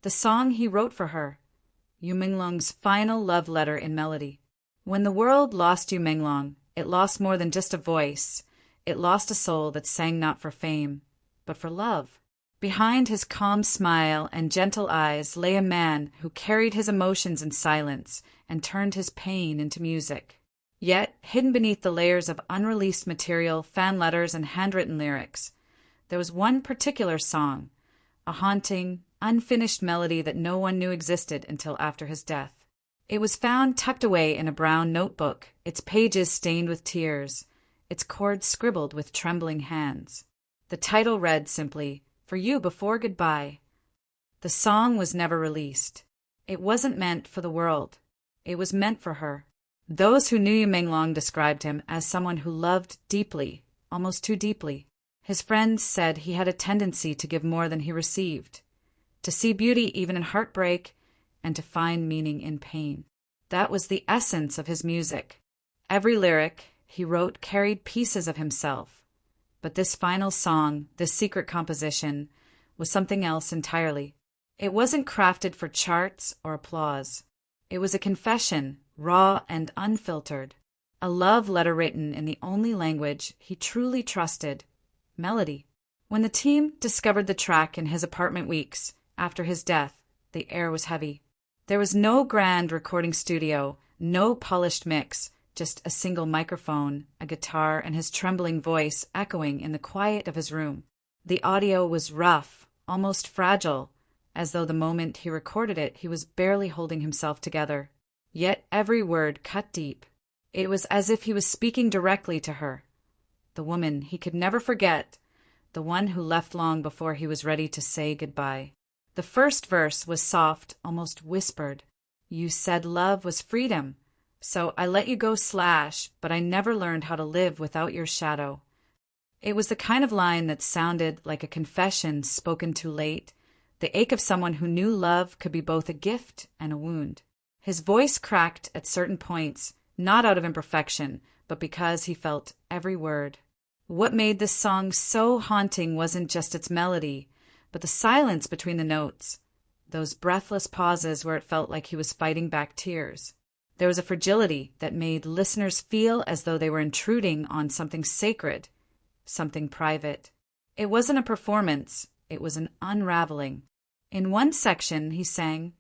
the song he wrote for her, Menglong's final love letter in melody. When the world lost Menglong, it lost more than just a voice. It lost a soul that sang not for fame, but for love. Behind his calm smile and gentle eyes lay a man who carried his emotions in silence and turned his pain into music. Yet, hidden beneath the layers of unreleased material, fan letters, and handwritten lyrics, there was one particular song, a haunting, unfinished melody that no one knew existed until after his death. It was found tucked away in a brown notebook, its pages stained with tears, its chords scribbled with trembling hands. The title read simply, "For You Before Goodbye." The song was never released. It wasn't meant for the world. It was meant for her. Those who knew Menglong described him as someone who loved deeply, almost too deeply. His friends said he had a tendency to give more than he received, to see beauty even in heartbreak, and to find meaning in pain. That was the essence of his music. Every lyric he wrote carried pieces of himself. But this final song, this secret composition, was something else entirely. It wasn't crafted for charts or applause. It was a confession, raw and unfiltered. A love letter written in the only language he truly trusted, melody. When the team discovered the track in his apartment weeks after his death, the air was heavy. There was no grand recording studio, no polished mix, just a single microphone, a guitar, and his trembling voice echoing in the quiet of his room. The audio was rough, almost fragile, as though the moment he recorded it, he was barely holding himself together. Yet every word cut deep. It was as if he was speaking directly to her, the woman he could never forget, the one who left long before he was ready to say goodbye. The first verse was soft, almost whispered. "You said love was freedom, so I let you go slash, but I never learned how to live without your shadow." It was the kind of line that sounded like a confession spoken too late, the ache of someone who knew love could be both a gift and a wound. His voice cracked at certain points, not out of imperfection, but because he felt every word. What made this song so haunting wasn't just its melody, but the silence between the notes, those breathless pauses where it felt like he was fighting back tears. There was a fragility that made listeners feel as though they were intruding on something sacred, something private. It wasn't a performance, it was an unraveling. In one section, he sang,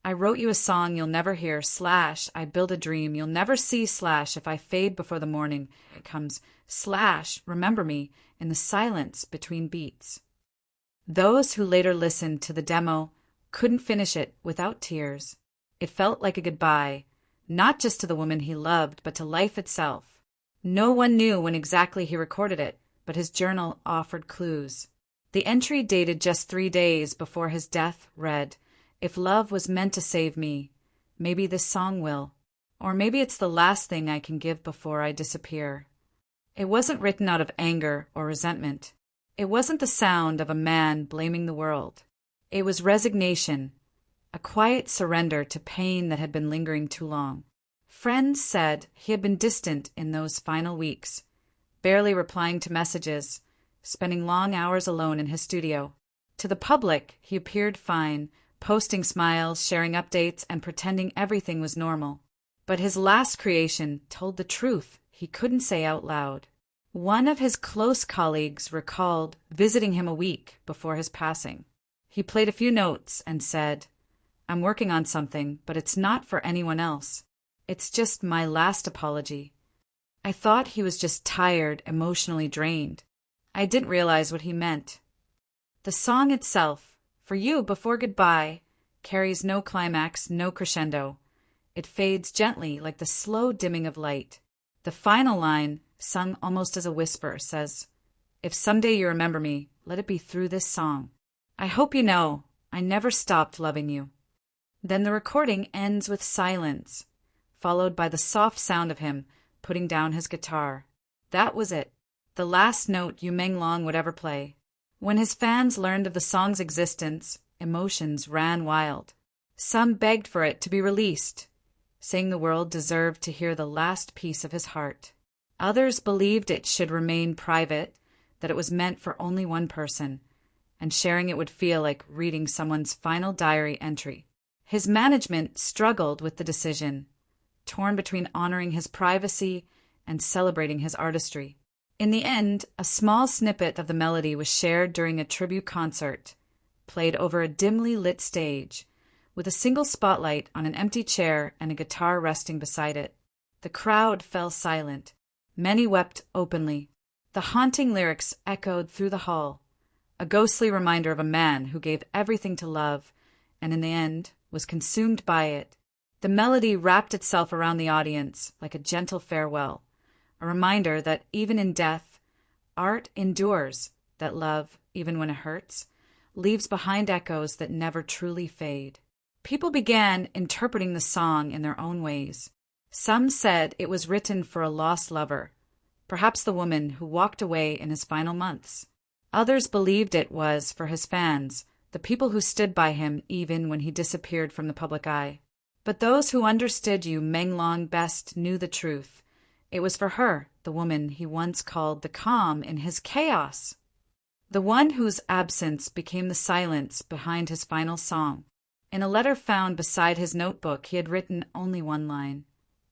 "I wrote you a song you'll never hear, slash, I build a dream you'll never see, slash, if I fade before the morning, it comes, slash, remember me, in the silence between beats." Those who later listened to the demo couldn't finish it without tears. It felt like a goodbye, not just to the woman he loved, but to life itself. No one knew when exactly he recorded it, but his journal offered clues. The entry dated just 3 days before his death read, "If love was meant to save me, maybe this song will. Or maybe it's the last thing I can give before I disappear." It wasn't written out of anger or resentment. It wasn't the sound of a man blaming the world. It was resignation, a quiet surrender to pain that had been lingering too long. Friends said he had been distant in those final weeks, barely replying to messages, spending long hours alone in his studio. To the public, he appeared fine, posting smiles, sharing updates, and pretending everything was normal. But his last creation told the truth he couldn't say out loud. One of his close colleagues recalled visiting him a week before his passing. He played a few notes and said, "I'm working on something, but it's not for anyone else. It's just my last apology." I thought he was just tired, emotionally drained. I didn't realize what he meant. The song itself, "For You Before Goodbye," carries no climax, no crescendo. It fades gently like the slow dimming of light. The final line, sung almost as a whisper, says, "If someday you remember me, let it be through this song. I hope you know I never stopped loving you." Then the recording ends with silence, followed by the soft sound of him putting down his guitar. That was it, the last note Menglong would ever play. When his fans learned of the song's existence, emotions ran wild. Some begged for it to be released, saying the world deserved to hear the last piece of his heart. Others believed it should remain private, that it was meant for only one person, and sharing it would feel like reading someone's final diary entry. His management struggled with the decision, torn between honoring his privacy and celebrating his artistry. In the end, a small snippet of the melody was shared during a tribute concert, played over a dimly lit stage, with a single spotlight on an empty chair and a guitar resting beside it. The crowd fell silent. Many wept openly. The haunting lyrics echoed through the hall, a ghostly reminder of a man who gave everything to love and in the end was consumed by it. The melody wrapped itself around the audience like a gentle farewell, a reminder that even in death, art endures, that love, even when it hurts, leaves behind echoes that never truly fade. People began interpreting the song in their own ways. Some said it was written for a lost lover, perhaps the woman who walked away in his final months. Others believed it was for his fans, the people who stood by him even when he disappeared from the public eye. But those who understood Menglong best knew the truth. It was for her, the woman he once called the calm in his chaos, the one whose absence became the silence behind his final song. In a letter found beside his notebook, he had written only one line.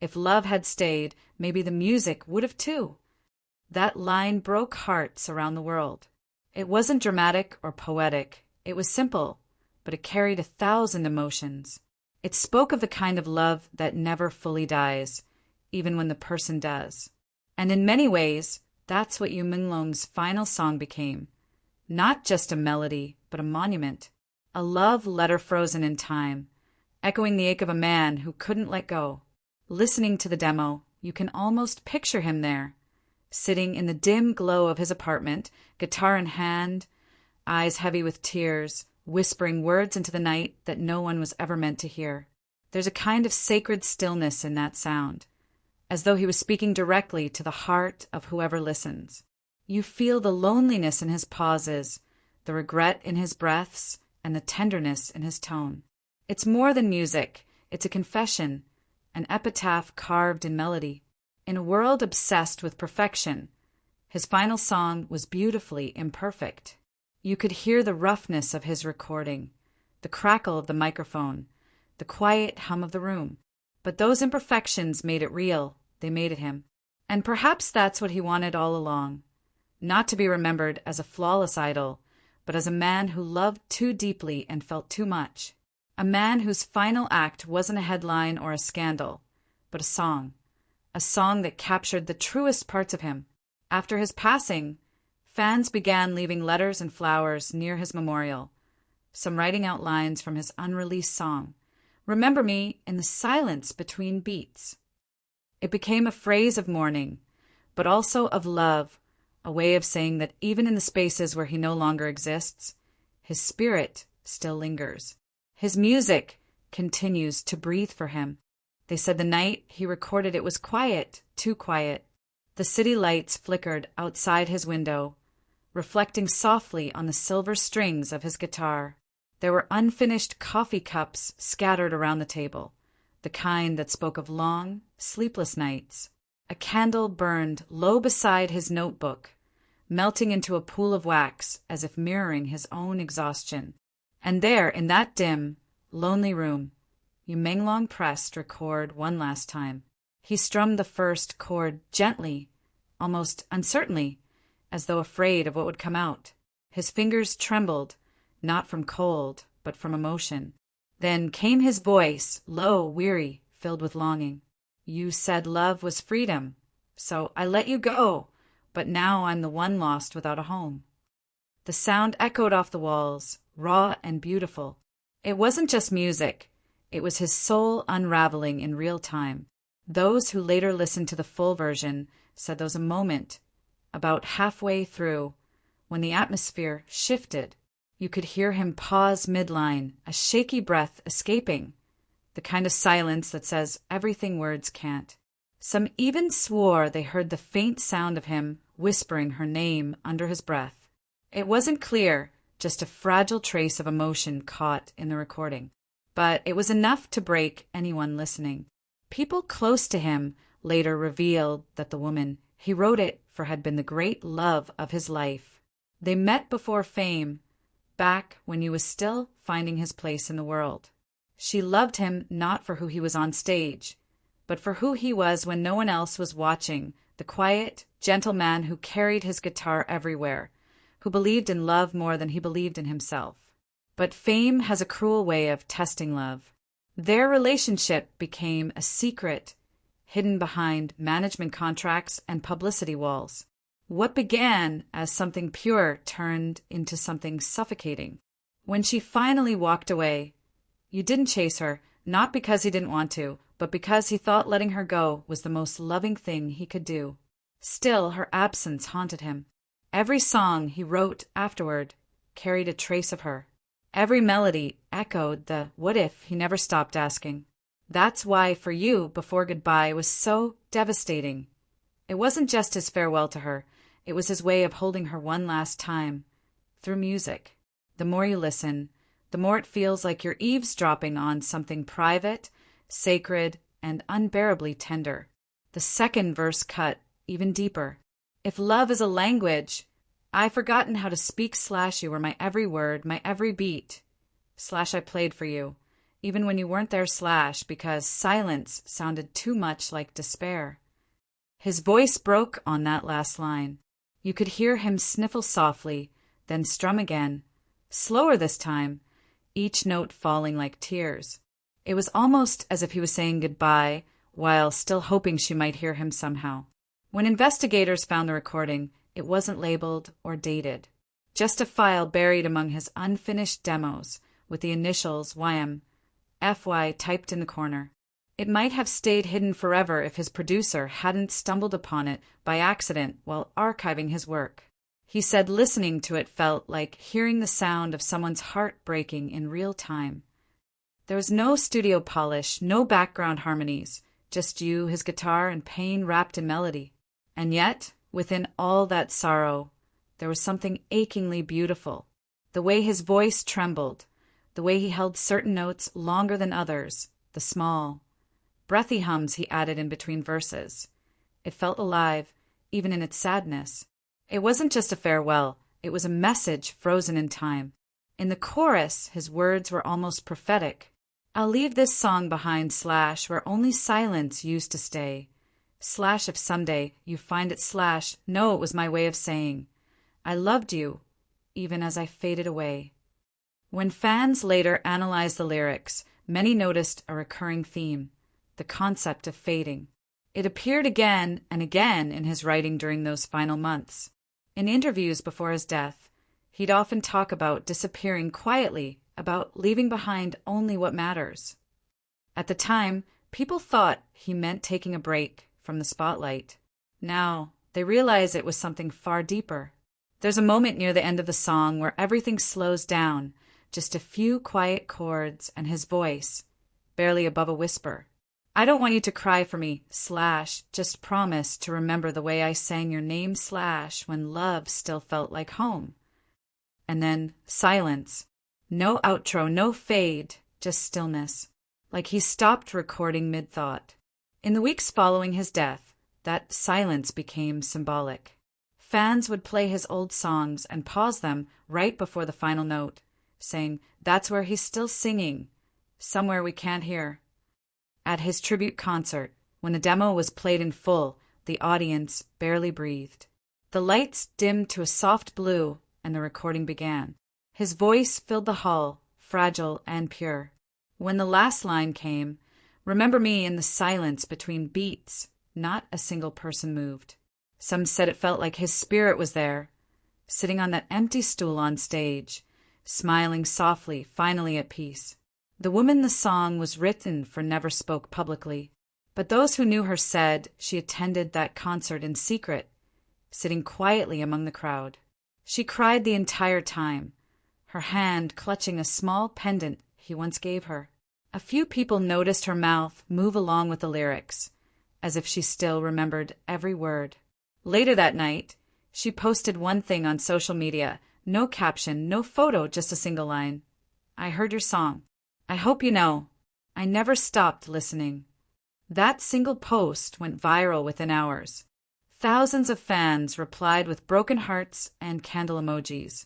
If love had stayed, maybe the music would have too. That line broke hearts around the world. It wasn't dramatic or poetic. It was simple, but it carried 1,000 emotions. It spoke of the kind of love that never fully dies, even when the person does. And in many ways, that's what Menglong's final song became. Not just a melody, but a monument. A love letter frozen in time, echoing the ache of a man who couldn't let go. Listening to the demo, you can almost picture him there, sitting in the dim glow of his apartment, guitar in hand, eyes heavy with tears, whispering words into the night that no one was ever meant to hear. There's a kind of sacred stillness in that sound, as though he was speaking directly to the heart of whoever listens. You feel the loneliness in his pauses, the regret in his breaths, and the tenderness in his tone. It's more than music. It's a confession, an epitaph carved in melody. In a world obsessed with perfection, his final song was beautifully imperfect. You could hear the roughness of his recording, the crackle of the microphone, the quiet hum of the room. But those imperfections made it real. They made it him. And perhaps that's what he wanted all along. Not to be remembered as a flawless idol, but as a man who loved too deeply and felt too much. A man whose final act wasn't a headline or a scandal, but a song that captured the truest parts of him. After his passing, fans began leaving letters and flowers near his memorial, some writing out lines from his unreleased song, "Remember me in the silence between beats." It became a phrase of mourning, but also of love, a way of saying that even in the spaces where he no longer exists, his spirit still lingers. His music continues to breathe for him. They said the night he recorded it was quiet, too quiet. The city lights flickered outside his window, reflecting softly on the silver strings of his guitar. There were unfinished coffee cups scattered around the table, the kind that spoke of long, sleepless nights. A candle burned low beside his notebook, melting into a pool of wax as if mirroring his own exhaustion. And there, in that dim, lonely room, Menglong pressed record one last time. He strummed the first chord gently, almost uncertainly, as though afraid of what would come out. His fingers trembled, not from cold, but from emotion. Then came his voice, low, weary, filled with longing. "You said love was freedom, so I let you go, but now I'm the one lost without a home." The sound echoed off the walls, raw and beautiful. It wasn't just music. It was his soul unraveling in real time. Those who later listened to the full version said there was a moment, about halfway through, when the atmosphere shifted. You could hear him pause midline, a shaky breath escaping, the kind of silence that says everything words can't. Some even swore they heard the faint sound of him whispering her name under his breath. It wasn't clear, just a fragile trace of emotion caught in the recording. But it was enough to break anyone listening. People close to him later revealed that the woman he wrote it for had been the great love of his life. They met before fame, back when he was still finding his place in the world. She loved him not for who he was on stage, but for who he was when no one else was watching, the quiet, gentle man who carried his guitar everywhere, who believed in love more than he believed in himself. But fame has a cruel way of testing love. Their relationship became a secret, hidden behind management contracts and publicity walls. What began as something pure turned into something suffocating. When she finally walked away, you didn't chase her, not because he didn't want to, but because he thought letting her go was the most loving thing he could do. Still, her absence haunted him. Every song he wrote afterward carried a trace of her. Every melody echoed the what if he never stopped asking. That's why For You Before Goodbye was so devastating. It wasn't just his farewell to her, it was his way of holding her one last time, through music. The more you listen, the more it feels like you're eavesdropping on something private, sacred, and unbearably tender. The second verse cut even deeper. If love is a language, I've forgotten how to speak / you were my every word, my every beat. / I played for you, even when you weren't there / because silence sounded too much like despair. His voice broke on that last line. You could hear him sniffle softly, then strum again, slower this time, each note falling like tears. It was almost as if he was saying goodbye while still hoping she might hear him somehow. When investigators found the recording, it wasn't labeled or dated. Just a file buried among his unfinished demos with the initials YM, FY typed in the corner. It might have stayed hidden forever if his producer hadn't stumbled upon it by accident while archiving his work. He said listening to it felt like hearing the sound of someone's heart breaking in real time. There was no studio polish, no background harmonies, just you, his guitar, and pain wrapped in melody. And yet, within all that sorrow, there was something achingly beautiful. The way his voice trembled, the way he held certain notes longer than others, the small, breathy hums he added in between verses. It felt alive, even in its sadness. It wasn't just a farewell, it was a message frozen in time. In the chorus, his words were almost prophetic. I'll leave this song behind / where only silence used to stay. / if someday you find it / no, it was my way of saying, I loved you, even as I faded away. When fans later analyzed the lyrics, many noticed a recurring theme, the concept of fading. It appeared again and again in his writing during those final months. In interviews before his death, he'd often talk about disappearing quietly, about leaving behind only what matters. At the time, people thought he meant taking a break from the spotlight. Now, they realize it was something far deeper. There's a moment near the end of the song where everything slows down, just a few quiet chords and his voice, barely above a whisper. I don't want you to cry for me, / just promise to remember the way I sang your name / when love still felt like home. And then silence. No outro, no fade, just stillness. Like he stopped recording mid-thought. In the weeks following his death, that silence became symbolic. Fans would play his old songs and pause them right before the final note, saying, that's where he's still singing, somewhere we can't hear. At his tribute concert, when the demo was played in full, the audience barely breathed. The lights dimmed to a soft blue, and the recording began. His voice filled the hall, fragile and pure. When the last line came, remember me in the silence between beats, not a single person moved. Some said it felt like his spirit was there, sitting on that empty stool on stage, smiling softly, finally at peace. The woman the song was written for never spoke publicly, but those who knew her said she attended that concert in secret, sitting quietly among the crowd. She cried the entire time, her hand clutching a small pendant he once gave her. A few people noticed her mouth move along with the lyrics, as if she still remembered every word. Later that night, she posted one thing on social media, no caption, no photo, just a single line. I heard your song. I hope you know, I never stopped listening. That single post went viral within hours. Thousands of fans replied with broken hearts and candle emojis.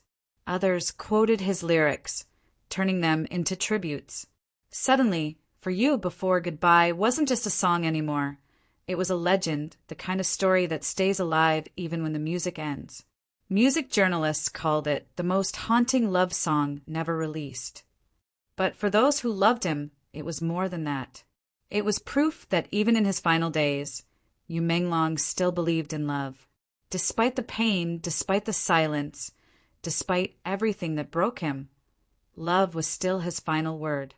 Others quoted his lyrics, turning them into tributes. Suddenly, For You Before Goodbye wasn't just a song anymore. It was a legend, the kind of story that stays alive even when the music ends. Music journalists called it the most haunting love song never released. But for those who loved him, it was more than that. It was proof that even in his final days, Menglong still believed in love. Despite the pain, despite the silence, despite everything that broke him, love was still his final word.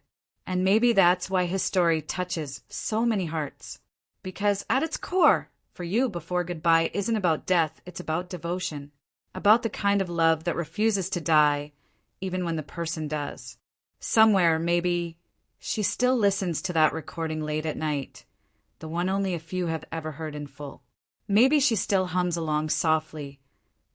And maybe that's why his story touches so many hearts. Because at its core, For You Before Goodbye isn't about death, it's about devotion. About the kind of love that refuses to die, even when the person does. Somewhere, maybe, she still listens to that recording late at night, the one only a few have ever heard in full. Maybe she still hums along softly,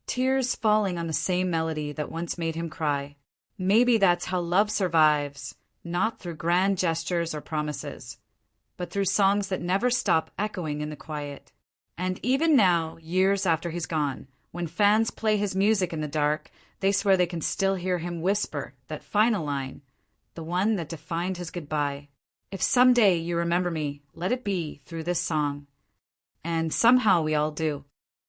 tears falling on the same melody that once made him cry. Maybe that's how love survives, not through grand gestures or promises, but through songs that never stop echoing in the quiet. And even now, years after he's gone, when fans play his music in the dark, they swear they can still hear him whisper that final line, the one that defined his goodbye. If someday you remember me, let it be through this song. And somehow we all do.